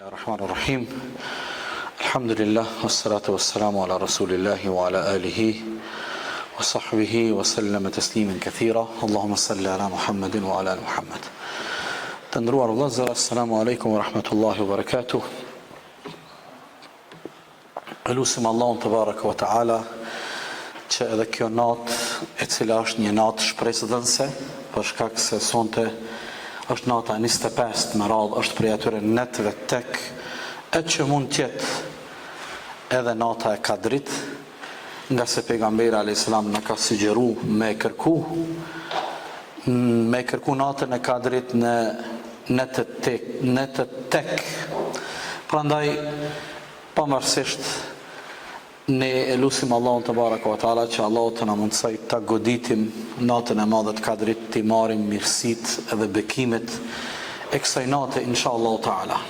Bismillahirrahmanirrahim. Alhamdulillah, wassalatu wassalamu ala rasulillahi wa ala alihi wa sahbihi wa sallama tasliman kathira. Allahumma salli ala Muhammadin wa ala ali Muhammad. Të nderuar vëllezër, assalamu alaikum wa rahmatullahi wa barakatuh. Elusim Allahun tebaraka wa taala që edhe kjo natë, e cila është një natë shpresëdhënëse, për shkak se sonte është nata 25 me radhë, është prej atyre netëve tek e që mund tjetë edhe nata e Kadrit, nga se pejgamberi a.s. në ka sugjeru me kërku natën e Kadrit në netët tek. Prandaj, pavarësisht, ne elusim Allahun te baraka wa taala që Allahu të na mundsoj ta goditim natën e madhe të Kadrit, të marrim mirësitë edhe bekimet e kësaj nate inshallah taala.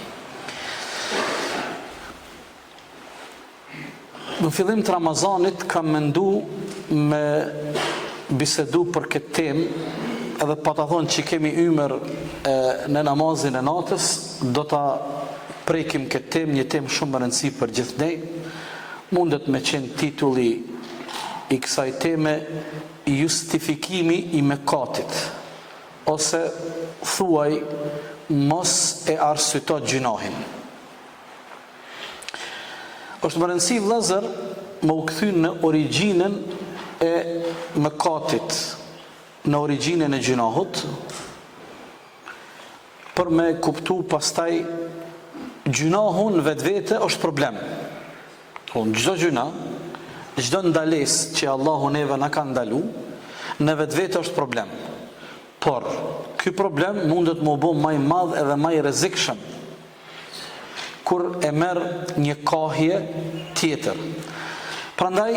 Në fillim të Ramazanit kam mendu me bisedu për këtë temë, edhe pa ta thonë që kemi ymër në namazin e natës, do ta prekim këtë temë, një temë shumë e rëndësishme për gjithë ne. Mundet me qenë titulli i kësaj teme justifikimi i mëkatit, ose thuaj mos e arsyto gjunahin. Është më rëndësi vëllezër më u kthy në origjinën e mëkatit, në origjinën e gjunahut, për me kuptu pastaj gjunahun vetvete është problem. Çdo gjuna, çdo ndalesë që Allahu neve na ka ndalu, në vetvete është problem. Por ky problem mundet më bë më i madh edhe më i rrezikshëm kur e merr një kohje tjetër. Prandaj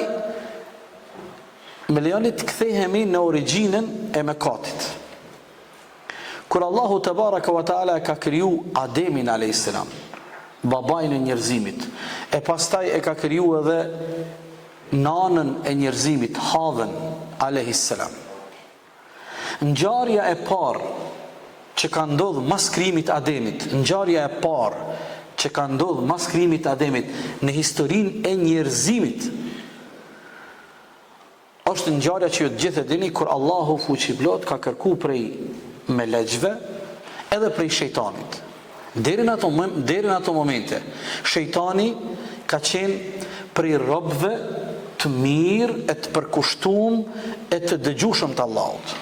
me lejoni të kthehemi në origjinën e mëkatit. Kur Allahu te baraka wa taala ka kriju Ademin alayhis salam, babajnë e njerëzimit, e pastaj e ka kriju edhe nanën e njerëzimit, Havën alayhis salam. Ngjarja e parë që ka ndodhur mas krijimit Ademit, ngjarja e parë që ka ndodhur mas krijimit Ademit në historinë e njerëzimit, është ngjarja që ju të gjithë e dini, kur Allahu fuqiplot ka kërku prej melexhve edhe prej shejtanit. Deri në ato momente, shejtani ka qenë prej robëve të mirë, e të përkushtuar, e të dëgjueshëm të Allahut.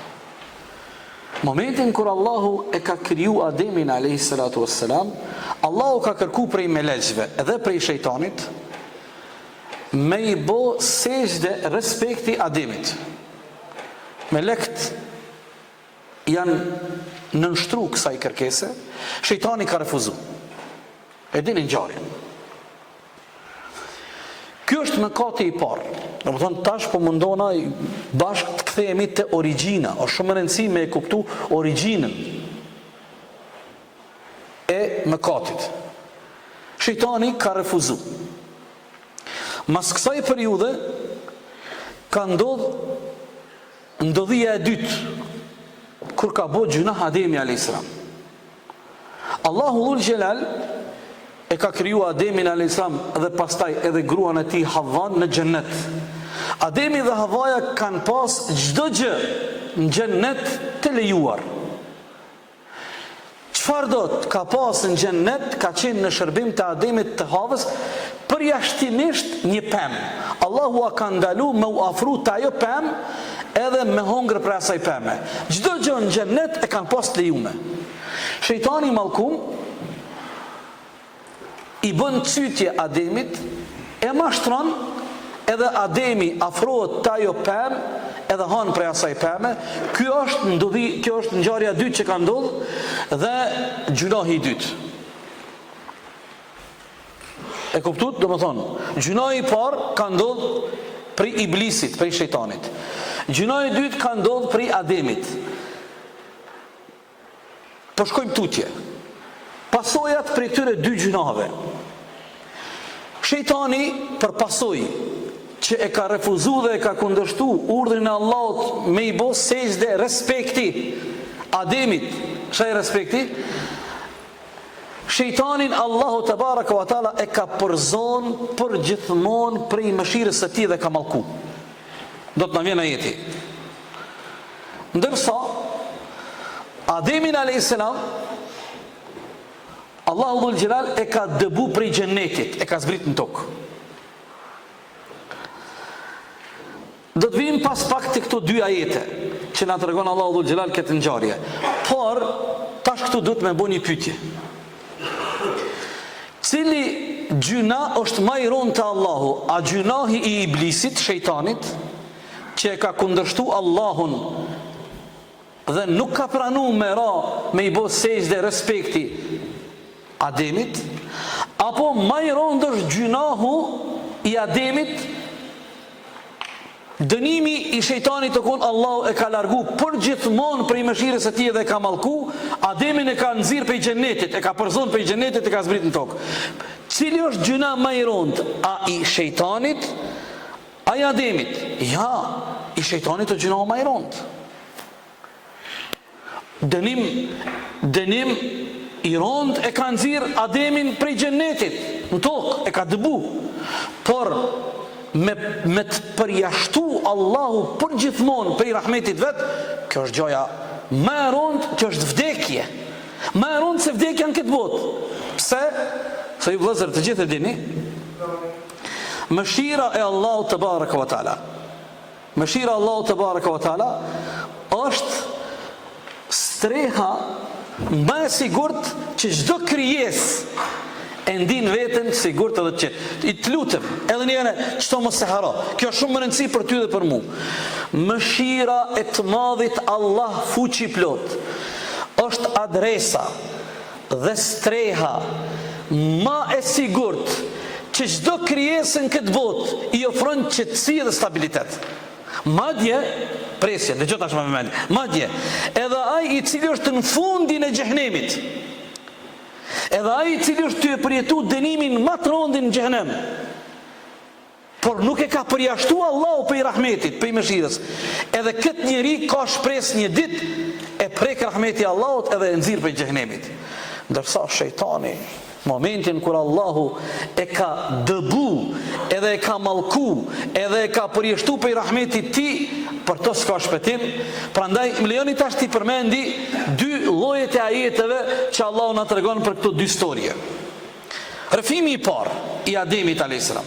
Momentin kur Allahu e ka kriju Ademin alayhis salatu wassalam, Allahu ka kërku prej melexhve edhe prej shejtanit me i bë sejdë respekti Ademit. Melekt janë nënshtru kësaj kërkese, shejtani ka refuzu. E dini ngjarjen. Ky është mëkati i parë. Domethënë tash po mundona bashkë të kthehemi te origjina, është shumë e rëndësishme me e kuptu origjinën e mëkatit. Shejtani ka refuzu. Mas kësaj periudhe ka ndodhia e dytë, kur ka bo gjunah Ademi a.s. Allahu dhul Gjelal e ka kriju Ademin a.s. dhe pastaj edhe gruan e tij Havvan në xhennet. Ademi dhe Havvaja kanë pas çdo gjë në xhennet të lejuar. Çfarë do të ka pas në xhennet ka qenë në shërbim të Ademit të Havës, përjashtimisht një pemë. Allahu a ka ndalu me u afru të ajo pemë edhe me hongër për asaj pemë. Çdo gjë në xhennet e kanë pas të lejuar. Shejtani mallkum i bën çytje Ademit, e mashtron, edhe Ademi afrohet të ajo pemë edhe han prej asaj pemë. Kjo është ngjarja e dytë që ka ndodhur dhe gjunahi i dytë. E kuptuat? Domethënë, gjunahi i parë ka ndodhur prej iblisit, prej shejtanit. Gjunahi i dytë ka ndodhur prej Ademit. Po shkojmë tutje. Pasojat prej këtyre dy gjunave. Shejtani për pasojë që e ka refuzu dhe e ka kundërshtu urdhrin e Allahut me i bë sejdë respekti Ademit, çaj respekti, Shejtanin Allahu te baraka wa taala e ka përzon për gjithmonë prej mëshirës së tij dhe ka mallku. Do të na vjen ajeti. Ndërsa Ademin a.s. Allahu dhul Gjelal e ka dëbu prej xhenetit, e ka zbrit në tokë. Do të vim pas pak të këto dy ajete që na tregon Allahu dhul Gjelal këtë ngjarje. Por tash këtu duhet me bëni një pyetje. Cili gjuna është më i rëndë te Allahu? A gjunahi i iblisit, shejtanit, që e ka kundërshtu Allahun dhe nuk ka pranu me i bo sejdë respekti Ademit, apo më i rëndë është gjunahu i Ademit, dënimi i shejtanit të kun Allahu e ka largu për gjithmonë prej mëshirës së tij dhe e ka mallku, Ademin e ka nxirr prej xhenetit, e ka përzon prej xhenetit, e ka zbrit në tokë. Cili është gjuna më i rëndë? A i shejtanit? A i Ademit? Ja, i shejtanit është gjuna më i rëndë. Dënim i rëndë e ka nxirr Ademin prej xhenetit në tokë, e ka dëbu. Por me të përjashtu Allahu për gjithmonë prej rahmetit vet, kjo është gjoja më e rëndë, që është vdekje. Më e rëndë se vdekja në këtë botë. Pse? Se ju vëllezër të gjithë e dini, mëshira e Allahu te baraka wa taala. Mëshira e Allahu te baraka wa taala është streha më e sigurt që çdo krijesë e ndin veten sigurt edhe të qetë. I të lutem, edhe njëre, çto mos e haro. Kjo është shumë më rëndësi për ty dhe për mu. Mëshira e të madhit Allah fuqi plot është adresa dhe streha ma e sigurt që çdo krijesë në këtë botë i ofron qetësi dhe stabilitet. Madje, presje, dëgjoj tash më vëmendje. Madje, edhe ai i cili është në fundin e xhehenemit, edhe ai i cili është ty e përjetu dënimin më të rëndin në xhehenem, por nuk e ka përjashtu Allahu prej rahmetit, prej mëshirës, edhe këtë njeri ka shpresë një ditë e prek rahmeti Allahut edhe e nxirr prej xhehenemit. Ndërsa shejtani, momentin kur Allahu e ka dëbu, edhe e ka mallku, edhe e ka përjashtu prej rahmetit ti, për të s'ka shpëtim. Prandaj më lejoni tash ti përmendi dy llojet e ajeteve që Allahu na tregon për këto dy historie. Rëfimi i parë i Ademit a.s.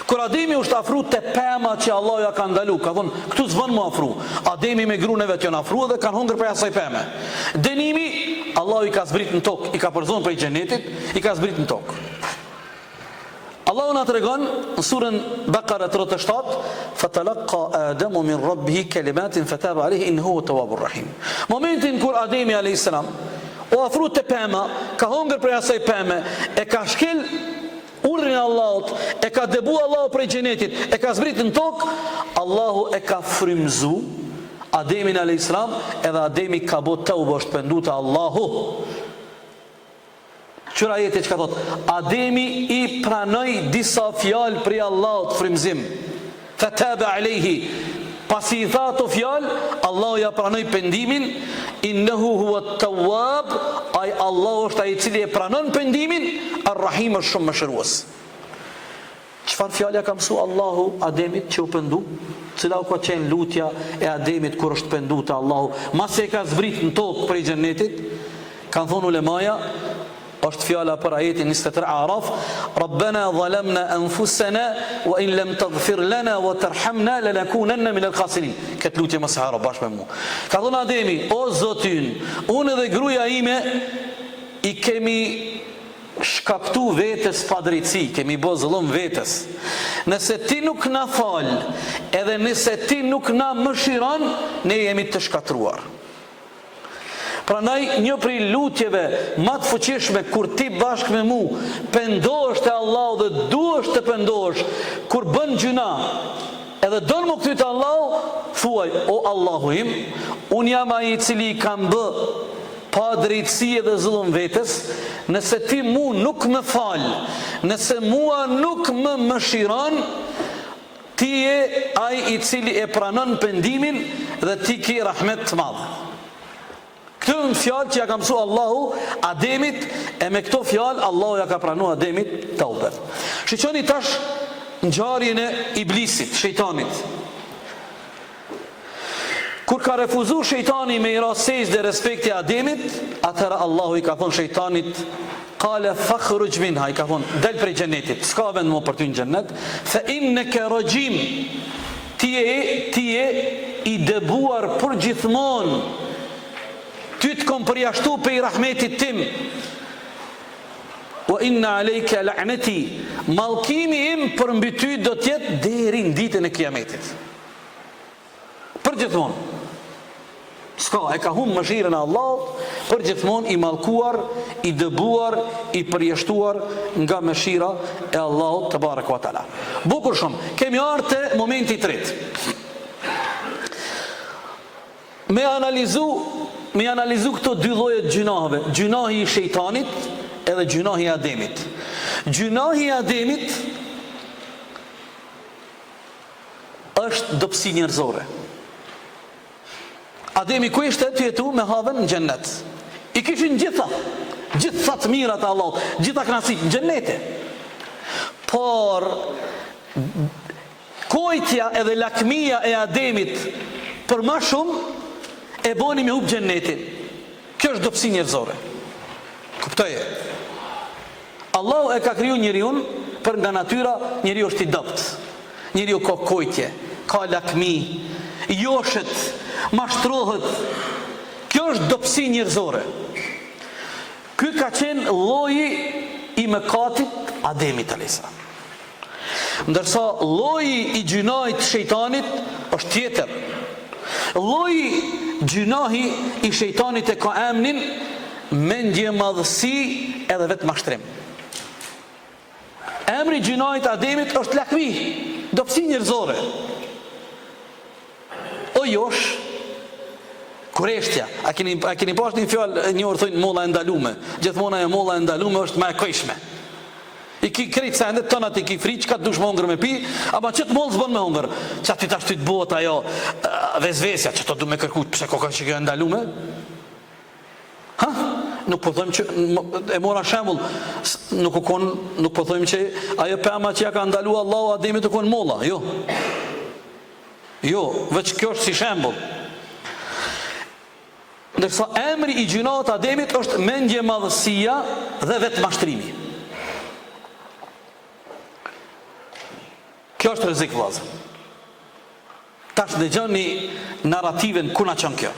Kur Ademi është afru te pema që Allahu ja ka ndalu, ka thonë, këtu s'bën më afru. Ademi me gruën e vet janë afru dhe kanë hungër prej asaj peme. Dënimi Allahu i ka zbrit në tokë, i ka përzon prej xhenetit, i ka zbrit në tokë. Allahu na tregon në surën Baqara 37, fatalaqa Adamu min rabbih kalimatin fataba alayhi innahu huwa tawwabur rahim. Momentin kur Ademi alayhis salam u afru te pema, ka hungër prej asaj peme, e ka shkel urdhrin e Allahut, e ka debu Allahu prej xhenetit, e ka zbrit në tokë, Allahu e ka frymzu Ademin alayhis salam, edhe Ademi ka bë tauba, është pendu te Allahu. Qëra jetë që ka thot, Ademi i pranoi disa fjalë prej Allahut frymzim. Fataba alayhi. Pasi i tha ato fjalë, Allahu ja pranoi pendimin, innahu huwa at-tawwab, ai Allahu është ai i cili e pranon pendimin, ar-rahim është shumë mëshirues. Çfarë fjalë ka mësu Allahu Ademit që u pendu? Cila u ka qenë lutja e Ademit kur është pendu te Allahu, masi e ka zbrit në tokë prej xhenetit? Kanë thonë ulemaja, është fjala për ajetin 23 Araf, Rabbana zalamna anfusana wa in lam taghfir lana wa tarhamna lanakunanna min al-khasirin. Këtë lutje mos e haro bashkë me mua. Ka thonë Ademi, o Zoti ynë, unë dhe gruaja ime i kemi shkaktu vetes padrejtësi, kemi bë zullum vetes. Nëse ti nuk na fal, edhe nëse ti nuk na mëshiron, ne jemi të shkatruar. Prandaj një prej lutjeve më të fuqishme kur ti bashkë me mu pendohesh te Allahu dhe duhesh të pendohesh kur bën gjuna, edhe don më kthy te Allahu, thuaj, o Allahu im, un jam ai i cili kam bë pa drejtësi dhe zullum vetes, nëse ti mu nuk më fal, nëse mua nuk më mëshiron, ti je ai i cili e pranon pendimin dhe ti ke rahmet të madh. Këtë në fjalë që ja ka mësu Allahu Ademit, e me këto fjalë Allahu ja ka pranu Ademit tauben. Shiqoni tash ngjarjen e iblisit, shejtanit. Kur ka refuzu shejtani me i ra sejdë respekti Ademit, atëherë Allahu i ka thonë shejtanit, qala fakhruj minha, i ka thonë del prej xhenetit, s'ka vend më për ty në xhennet, fa innaka rajim, ti je i dëbuar për gjithmonë, ty të kom përjashtu pe i rahmetit tim, wa inna alejka la'nati, mallkimi im për mbi ty do tjetë deri në ditën e kiametit, për gjithmonë. S'ka, e ka humbë mëshirën e Allahut, për gjithmonë i mallkuar, i dëbuar, i përjashtuar nga mëshira e Allahut te barek wa taala. Bukur shumë. Kemi ardhur te momenti i tretë. Me analizu këto dy lloje të gjunaheve, gjunahi i shejtanit edhe gjunahi i Ademit. Gjunahi i Ademit është dobësi njerëzore. Ademi ku ishte të jetu me havën në xhennet. I kishin gjitha të mirat e Allahut, gjitha kënaqësitë në xhennete. Por kojtja edhe lakmia e Ademit për më shumë e boni me hub xhennetin. Kjo është dobësi njerëzore. Kuptoje? Allahu e ka kriju njeriu për nga natyra, njeriu është i dopt. Njeriu ka kojtje, ka lakmi, joshet, mashtrohet. Kjo është dobësi njerëzore. Ky ka qenë lloji i mëkatit Ademit alayhis. Ndërsa lloji i gjunahit shejtanit është tjetër. Lloji gjunahi i shejtanit e ka emrin mendje, madhësi edhe vetë mashtrim. Emri i gjunahit Ademit është lakmi, dobësi njerëzore. O josh, kureshtja, a keni pas një fjalë një orë thonë molla e ndalume. Gjithmonë e molla e ndalume është më e kojshme. I ki krejt sendet tënat i ki friq, ka të dush më hongër me pi, ama që të mollë zbën me hongër. Që aty tash ty të bëhet ajo vezvesja, që to du me kërkut, pëse koka që kjo e ndalume? Ha? Nuk po thëmë që, e mora shembull, nuk po thëmë që ajo pema që ja ka ndalu Allahu Ademit të konë molla, jo. Jo, veç kjo është si shembull. Ndërsa emri i gjunahit Ademit është mendje, madhësia dhe vetë mashtrimi. Kjo është rrezik vllazë. Tash dëgjoni narrativen ku na çon kjo.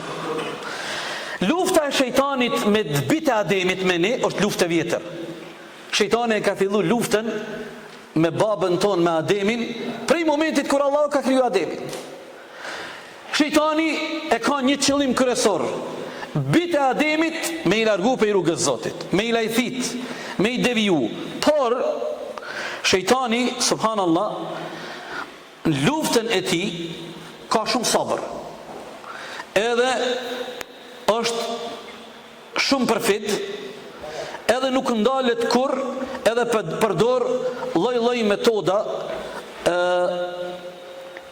Lufta e shejtanit me dbit e Ademit me ne është luftë e vjetër. Shejtani ka filluar luftën me babën ton me Ademin prej momentit kur Allahu ka kriju Ademin. Shejtani e ka një qëllim kryesor. Bitë e Ademit me i largu për i rrugës Zotit, me i lajthit, me i deviju. Por shejtani, subhanallah, në luftën e ti ka shumë sabër. Edhe është shumë përfit, edhe nuk ndalet kur, edhe përdor lloj-lloj metoda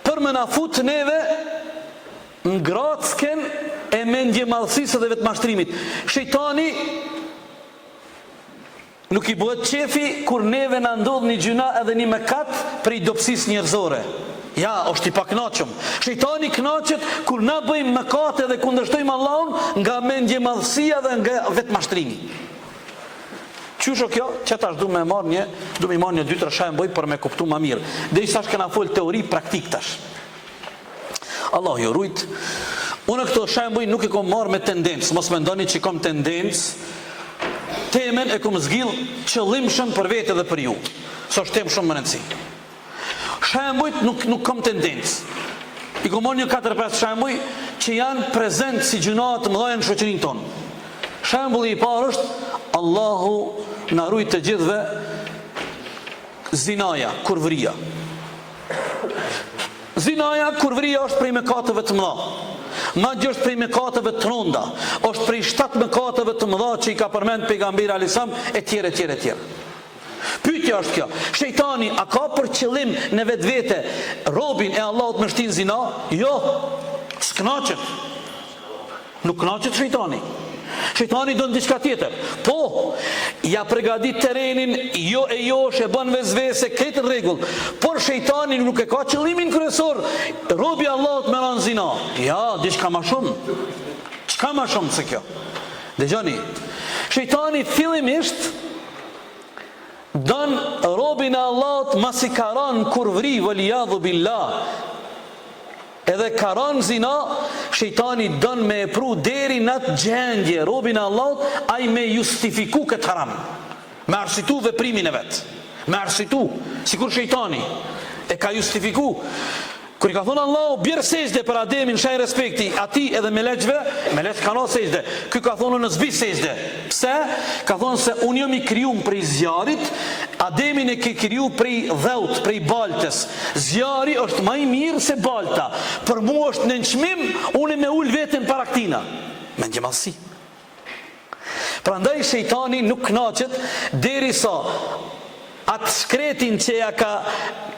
për me na fut neve në gratsken e mendje madhësisë dhe vetë mashtrimit. Shejtani nuk i bëhet qefi kur neve na ndodh një gjuna edhe një mëkat për i dobësisë njerëzore. Ja, është i paknaqëm. Shejtani kënaqet kur na bëjmë mëkate dhe kundërshtojmë Allahun nga mendje madhësia dhe nga vetë mashtrimi. Qysho kjo, që tash du me marrë një 2-3 shembuj për me kuptu ma mirë. Dhe i tash këna folë teori praktik tash. Allah ju rujt. Unë këto shembuj nuk i kom marrë me tendencë, mos me ndoni që kom tendencë. Temen e kom zgjidh qëllimshëm për vete dhe për ju. So është temë shumë më rëndësi. Shembujt nuk kom tendencë. I kom marrë një 4-5 shembuj që janë prezent si gjunat të mëdha në shoqërinë tonë. Shembulli i parë është Allahu na ruaj të gjithëve zinaja, kurvëria. Zinaja, kurvëria është prej mëkateve të mëdha. Madje është prej mëkateve të rënda, është prej 7 mëkateve të mëdha që i ka përmend pejgamberi alayhis salam etj. Pyetja është kjo: shejtani a ka për qëllim në vetvete robin e Allahut me shtin zina? Jo, s'knaqet. Nuk knaqet shejtani. Shejtani do në diçka tjetër. Po, ja përgatit terenin, jo e josh, e bën vezvese, këtë rregull. Por shejtani nuk e ka qëllimin kryesor, robi Allahut me ran zina. Ja, diçka më shumë. Çka më shumë se kjo? Dëgjoni. Shejtani fillimisht don robin e Allahut masi ka ran kurvri waliyadhu billah. Edhe karan zina, shejtani don me e pru deri në atë gjendje, robin e Allahut, ai me justifiku këtë haram, me arsitu veprimin e vet, me arsitu, sikur shejtani e ka justifiku. Kur i ka thonë Allahu bjerë sejdë për Ademin, shaj respekti ati edhe melexhve ka në sejdë. Ky ka thonë në zbi sejdë. Pse? Ka thonë se unë jam i krijuar prej zjarit, Ademin e ke kriju prej dheut, prej baltës. Zjari është më i mirë se balta. Për mua është në çmim, unë me ul veten para këtina. Me gjemallësi. Prandaj shejtani nuk kënaqet derisa atë shkretin që ja ka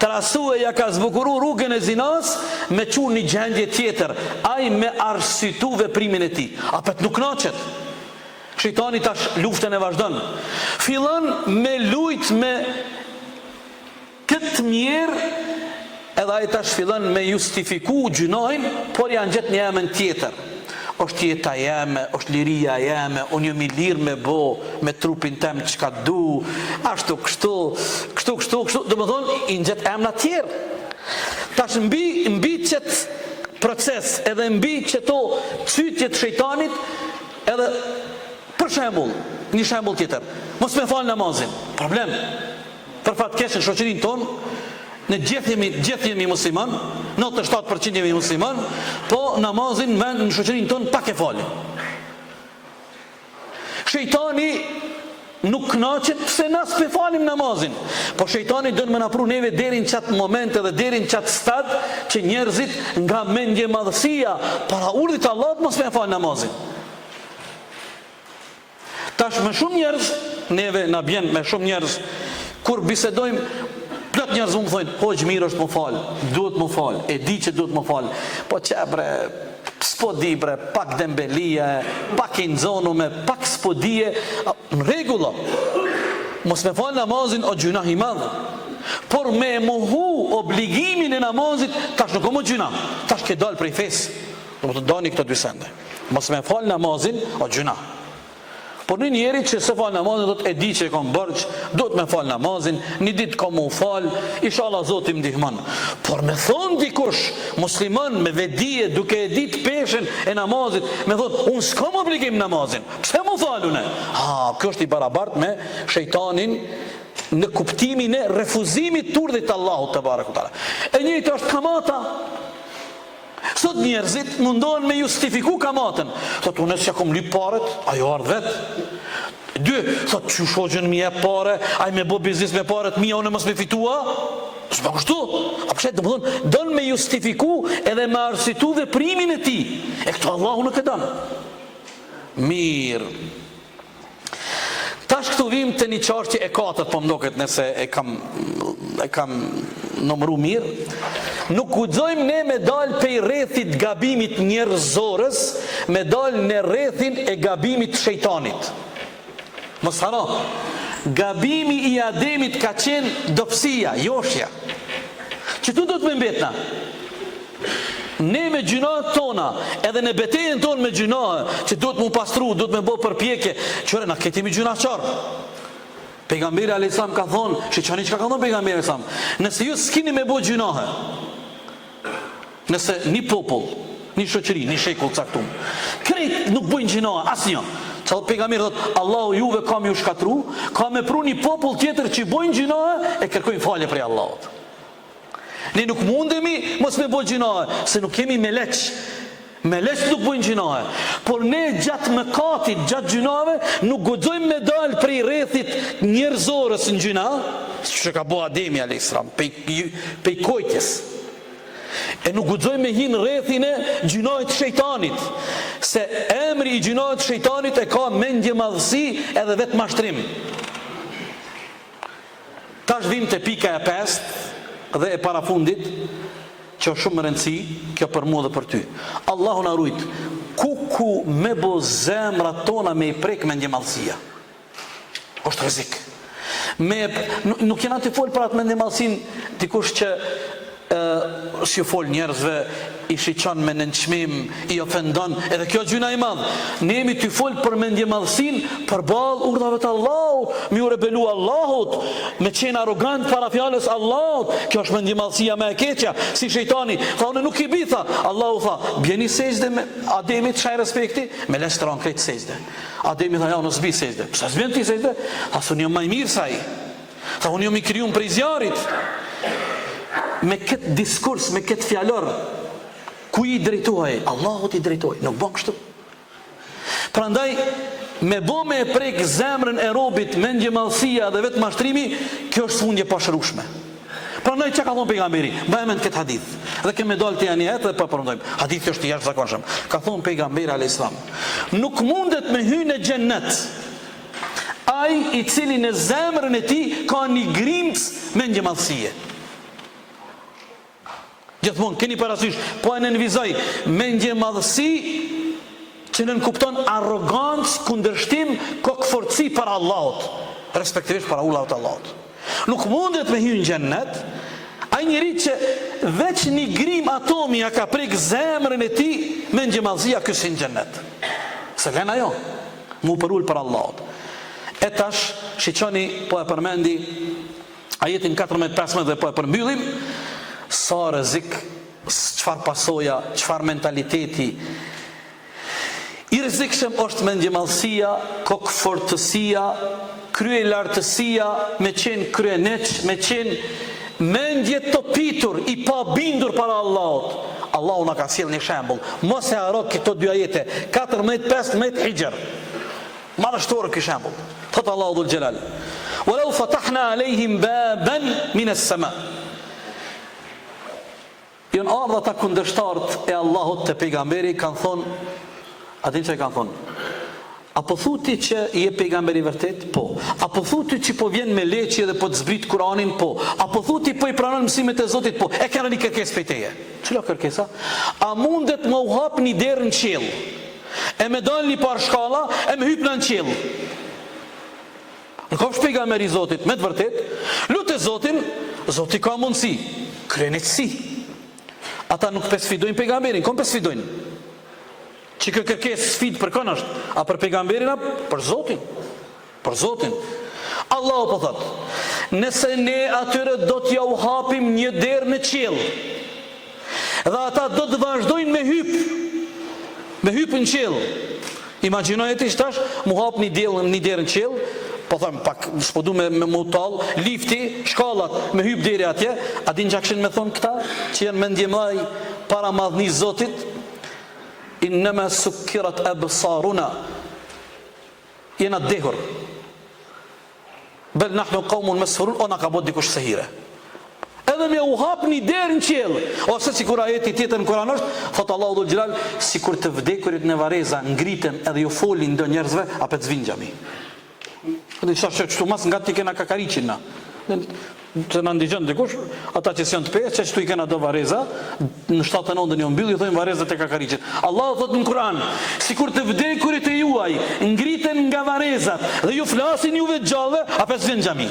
trasu e ja ka zbukuru rrugën e zinas me qurë një gjendje tjetër, ai me arsytu veprimin e ti. Apet nuk knaqet. Shejtani tash luftën e vazhdon. Fillon me lujt me këtë mjerë, edhe ai tash fillon me justifiku gjunohin, por janë gjetë një emën tjetër. Është jeta jeme, është liria jeme, unë jam i lirë me bo, me trupin tem çka du, ashtu kështu, do më thonë, i në gjetë emna tjerë. Tash mbi qëtë proces, edhe mbi qëto cytjet shejtanit, edhe për shembull, një shembull tjetër, mos me falë namazin, problem, për fatkesh në shoqërinë tonë, në gjithë jemi musliman, 97% jemi musliman, po namazin në shoqërinë tonë pak e falim. Shejtani nuk kënaqet pse na s'pe falim namazin, po shejtani do të më na pru neve deri në çat moment edhe deri në çat stad që njerëzit nga mendje madhësia para urdhit të Allahut mos me fal namazin. Tash me shumë njerëz, neve na bjen me shumë njerëz kur bisedojmë, plot njerëz më thonë, hoq mirë është më fal, duhet më fal, e di që duhet më fal, po çe bre, s'po di bre, pak dembelie, pak i nxonume, pak s'po dije, në rregull. Mos me fal namazin o gjuna i madh. Por me mohu obligimin e namazit, tash nuk o më gjuna, tash ke dal prej fesë. Do të dani këto dy sende. Mos me fal namazin o gjuna. Por një njeri që se falë namazin, do të e di që e kom bërgjë, do të me falë namazin, një ditë kom u falë, inshallah Zoti më ndihmon. Por me thonë dikush, musliman me vedije, duke e ditë peshen e namazit, me thonë, unë s'kam obligim namazin, pse mu falune? Kjo është i barabart me shejtanin në kuptimin e refuzimit të urdhit Allahut te barekutaala. E njëjtë është kamata. Sot njerëzit mundohen me justifiku kamatën. Thot, unë që kom lyp paret, ajo ardh vet. Dy, thot, që shoqën mi e pare, aj me bo biznis me paret, mi unë mos me fitua. S'pa kështu. A pshet, do më thonë, don me justifiku edhe me arsitu veprimin e ti. E këto Allahu nuk e don. Mirë. Tash këtu vim të një çështje e katërt, po mdoket nëse e kam numëru mirë. Nuk guxojmë ne me dal pej rrethit gabimit njerëzorës, me dal në rrethin e gabimit shejtanit. Mos haro. Gabimi i Ademit ka qenë dobësia, joshja. Që tu do të më mbetna? Ne me gjunat tona, edhe në betejën tonë me gjunat, që do të mu pastru, do të me bo përpjekje, qëre, na ketimi gjunat qarë. Pejgamberi a.s. ka thonë, shqani që ka thonë pejgamberi a.s. Nëse ju s'kini me bo gjunahë, nëse një popull, një shoqëri, një shekull caktum, krejt nuk bojnë gjunahë, asë një. Që pejgamberi thotë, Allahu juve kam ju shkatru, ka me pru një popull tjetër që bojnë gjunahë, e kërkojnë falje prej Allahut. Ne nuk mundemi mos me bojnë gjunahë, se nuk kemi me leq. Me leq nuk bojnë gjunahë. Por ne gjatë mëkatit, gjatë gjunahëve, nuk guxojmë me dalë prej rrethit njerëzorës në gjunahë, që ka bo Ademi a.s. pej kojtjes. E nuk guxojmë me hinë rrethin e gjunahit shejtanit, se emri i gjunahit shejtanit e ka mendje madhësi edhe vetë mashtrim. Tash vim te pika e 5 dhe e parafundit, që është shumë më rëndësi, kjo për mua dhe për ty. Allahu na rujt, ku me bo zemrat tona me i prek me ndjemalsia. Është rrezik. Nuk jena të folë për atë me ndjemalsin dikush që si u fol njerëzve, i shiqon me nënçmim, i ofendon, edhe kjo gjyna i madh. Ne jemi të fol për mendjemadhsin përballë urdhave të Allahut, mi u rebelu Allahut, me qenë arrogant para fjalës Allahut. Kjo është mendjemadhsia më e keqja, si shejtani. Tha unë nuk i bi, tha. Allahu tha, bjeni sejdë me Ademit, çaj respekti, me lestron krejt sejdë. Ademi tha, ja, unë s'bi sejdë. Pse s'bjen ti sejdë? Tha, unë jam më i mirë se ai. Tha, unë jam i krijuar prej zjarit. Me këtë diskurs, me këtë fjalor, ku i drejtohej? Allahut i drejtohej, nuk bën kështu. Prandaj, me bo me prek zemrën e robit, mendjemadhësia dhe vetë mashtrimi, kjo është smundje pashërueshme. Prandaj çka ka thonë pejgamberi? Mbajmë këtë hadith. Dhe kemë dalë te janë jetë dhe po përmendojmë. Hadithi është i jashtëzakonshëm. Ka thonë pejgamberi alayhis salam, nuk mundet me hyrë në xhennet ai i cili në zemrën e tij ka një grimc mendjemadhësie. Gjithmonë keni parasysh, po e nënvizoj mendjemadhësi që nënkupton arrogancë, kundërshtim, kokforci para Allahut, respektivisht para ulave të Allahut. Nuk mundet me hyrë në xhennet ai njeri që veç një grim atomi ja ka prek zemrën e tij, mendjemadhësia ky sin xhennet. Se lën ajo, mu përul për Allahut. E tash, shiqoni, po e përmendi ajetin 14-15 dhe po e përmbyllim. Sa rrezik, çfarë pasoja, çfarë mentaliteti. I rrezikshëm është mendjemadhësia, kokfortësia, kryelartësia, me qenë kryeneç, me qenë mendje topitur, i pa bindur para Allahut. Allahu na ka sjell një shembull. Mos e haro këto dy ajete, 14-15 Hijr. Madhështor ky shembull. Thot Allahu dhul Jalal: "Walau fatahna alejhim baban min as-sama." Jënë ardha ta kundërshtarët e Allahut të pejgamberi kanë thonë, atin që kanë thonë, apo thuti që je pejgamberi vërtet? Po. Apo thuti që po vjen me leqje dhe po të zbrit Kur'anin? Po. Apo thuti po i pranon mësimet e Zotit? Po. E kanë një kërkesë prej teje. Cila kërkesa? A mundet më u hap një derë në qiell? E me dal një par shkalla, e me hyp në qiell. Në kopsh pejgamberi Zotit, me të vërtet, lutë Zotin, Zoti ka mundësi, krenetësi. Ata nuk pesfidojnë pejgamberin, kom pesfidojnë? Që kë kërkesë sfidë për kënë është? A për pejgamberin, a për Zotin? Për Zotin. Allahu po thotë, nëse ne atyre do t'ja u hapim një derë në qiell, dhe ata do të vazhdojnë me hyp në qiell. Imagjinoj e ti shtash, mu hap një derë në qiell, po thëmë pak, s'po du me mutal, lifti, shkallat, me hyp deri atje, a din që akshin me thonë këta, që janë mendjemaj para madhni Zotit, innama sukkirat absaruna, jena dehur, bel nahnu qaumun mas'hurun, ona ka bot dikush sehire. Edhe me u hap një derë në qiell, ose si kur ajeti tjetër në Kur'an është, thotë Allahu dhul Jalal, si kur të vdekurit në vareza ngriten edhe ju folin do njerëzve, apet zvin xhami. Dhe që qëtu mas nga ti kena kakariqin na. Që në ndigjon dikush, ata që si janë të pesë, që qëtu i kena do vareza, në 7-9 një mbyll, i thojnë varezat e kakariqin. Allahu thot në Kur'an, si kur të vdekurit e juaj, ngriten nga varezat, dhe ju flasin juve gjallëve, apet zvin xhami.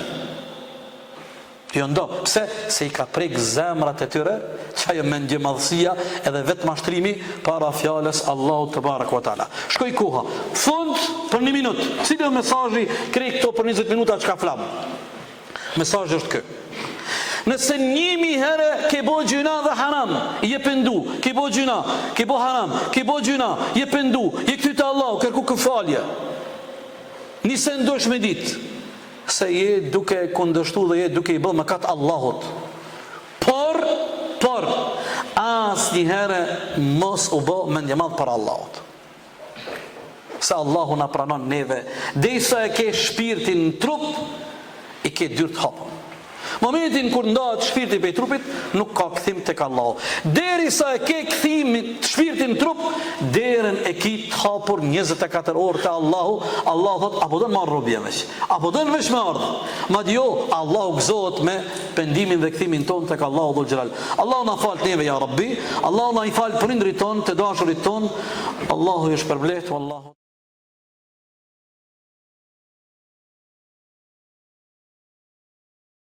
Jo ndo, pse? Se i ka prek zemrat e tyre, që ajo mendjemadhësia edhe vetë mashtrimi para fjales Allahu të barak wa ta'ala. Shkoj koha. Fund për 1 minutë. Cili është mesazhi krej këto për 20 minuta që ka flam? Mesazhi është kë. Nëse 1000 herë ke bo gjuna dhe haram, je pendu, ke bo gjuna, ke bo haram, ke bo gjuna, je pendu, je këty të Allahu, kërku këfalje. Nise ndosh me ditë, se je duke kundështu dhe je duke i bë mëkat Allahut. Por as një herë mos u bë mendjemadh për Allahut. Se Allahu na pranon neve, derisa e ke shpirtin në trup, i ke dyrt hapur. Momentin kur ndahet shpirti prej trupit, nuk ka kthim tek Allahu. Derisa e ke kthimin shpirtin në trup, derën e ki të hapur 24 orë te Allahu. Allahu thot, apo do të marr robia veç, apo do të veç me ardh. Madje jo, Allahu gëzohet me pendimin dhe kthimin ton tek Allahu dhul xhelal. Allahu na fal neve ya Rabbi, Allahu na i fal prindrit ton, të dashurit ton. Allahu ju shpërblet, wallahu